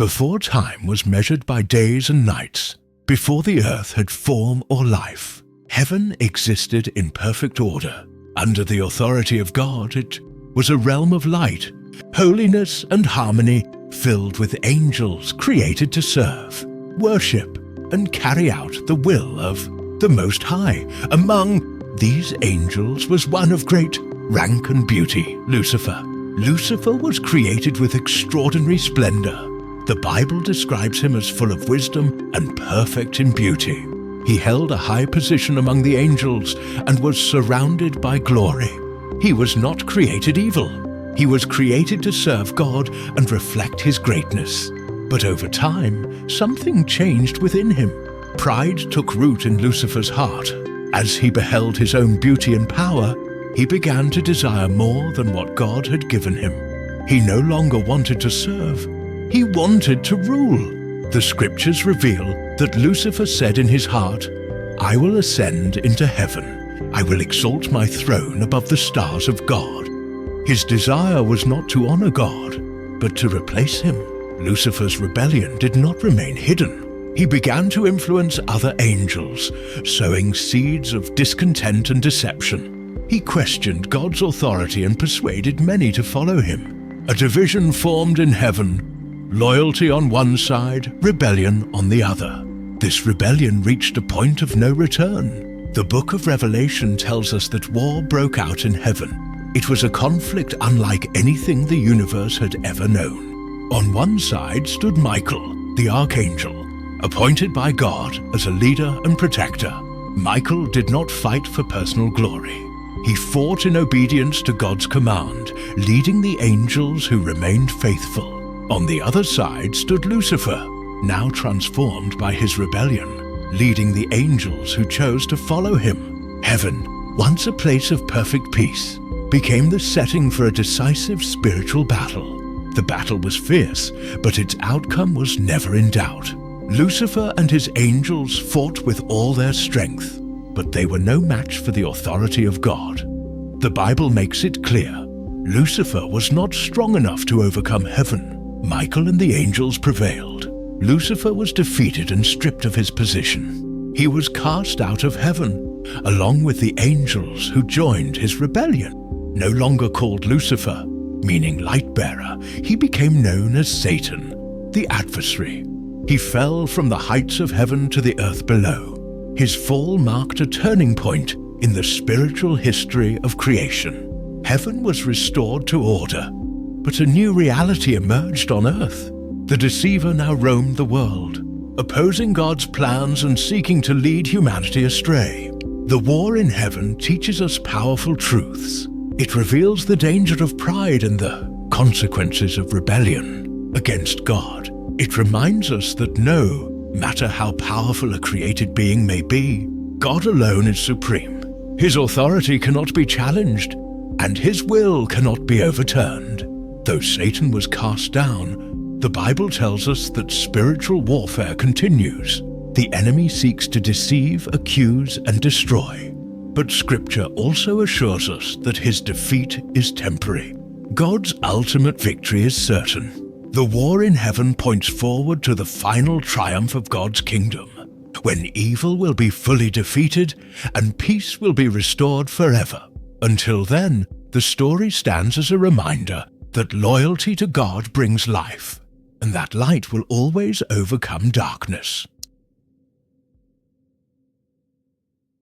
Before time was measured by days and nights, before the earth had form or life, heaven existed in perfect order. Under the authority of God, it was a realm of light, holiness and harmony, filled with angels created to serve, worship, and carry out the will of the Most High. Among these angels was one of great rank and beauty, Lucifer. Lucifer was created with extraordinary splendor. The Bible describes him as full of wisdom and perfect in beauty. He held a high position among the angels and was surrounded by glory. He was not created evil. He was created to serve God and reflect His greatness. But over time, something changed within him. Pride took root in Lucifer's heart. As he beheld his own beauty and power, he began to desire more than what God had given him. He no longer wanted to serve. He wanted to rule. The scriptures reveal that Lucifer said in his heart, "I will ascend into heaven. I will exalt my throne above the stars of God." His desire was not to honor God, but to replace Him. Lucifer's rebellion did not remain hidden. He began to influence other angels, sowing seeds of discontent and deception. He questioned God's authority and persuaded many to follow him. A division formed in heaven. Loyalty on one side, rebellion on the other. This rebellion reached a point of no return. The book of Revelation tells us that war broke out in heaven. It was a conflict unlike anything the universe had ever known. On one side stood Michael, the Archangel, appointed by God as a leader and protector. Michael did not fight for personal glory. He fought in obedience to God's command, leading the angels who remained faithful. On the other side stood Lucifer, now transformed by his rebellion, leading the angels who chose to follow him. Heaven, once a place of perfect peace, became the setting for a decisive spiritual battle. The battle was fierce, but its outcome was never in doubt. Lucifer and his angels fought with all their strength, but they were no match for the authority of God. The Bible makes it clear, Lucifer was not strong enough to overcome heaven. Michael and the angels prevailed. Lucifer was defeated and stripped of his position. He was cast out of heaven, along with the angels who joined his rebellion. No longer called Lucifer, meaning light-bearer, he became known as Satan, the adversary. He fell from the heights of heaven to the earth below. His fall marked a turning point in the spiritual history of creation. Heaven was restored to order, but a new reality emerged on earth. The deceiver now roamed the world, opposing God's plans and seeking to lead humanity astray. The war in heaven teaches us powerful truths. It reveals the danger of pride and the consequences of rebellion against God. It reminds us that no matter how powerful a created being may be, God alone is supreme. His authority cannot be challenged, and His will cannot be overturned. Though Satan was cast down, the Bible tells us that spiritual warfare continues. The enemy seeks to deceive, accuse, and destroy. But Scripture also assures us that his defeat is temporary. God's ultimate victory is certain. The war in heaven points forward to the final triumph of God's kingdom, when evil will be fully defeated and peace will be restored forever. Until then, the story stands as a reminder that loyalty to God brings life, and that light will always overcome darkness.